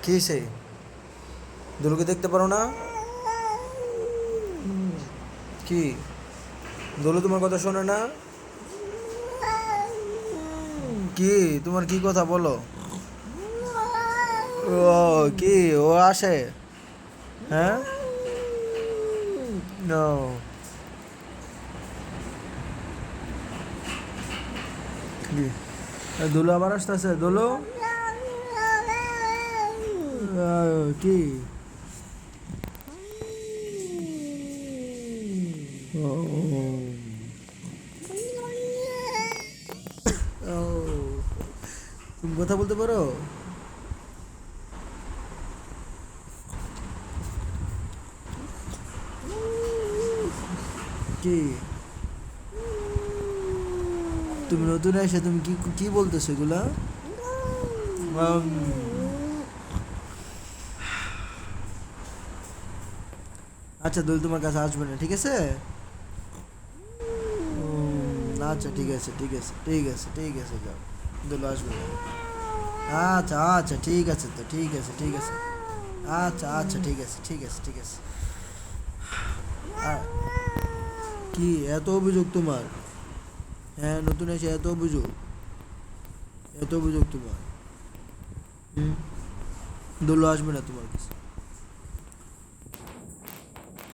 কি সে দুলুকে দেখতে পারো না? কি দুলু তোমার কথা শোনে না? কি তোমার কি কথা বলো? ও কি ও আসে? হ্যাঁ, নো, কি দুলু আবার আসতেছে? দুলু কি ও ও তুমি কথা বলতে পারো? কি তুমি নতুন এসে তুমি কি কি বলতেছো এগুলা? উম, আচ্ছা দুলু তোমার কাছে আসবে না, ঠিক আছে? আচ্ছা ঠিক আছে ঠিক আছে ঠিক আছে ঠিক আছে, যাও, দুলু আসবে না। আচ্ছা আচ্ছা ঠিক আছে, তো ঠিক আছে ঠিক আছে। আচ্ছা আচ্ছা ঠিক আছে ঠিক আছে ঠিক আছে। আর কি এত অভিযোগ তোমার? হ্যাঁ, নতুন এসে এত অভিযোগ, এত অভিযোগ তোমার? হুম, দুলু আসবে না তোমার কাছে।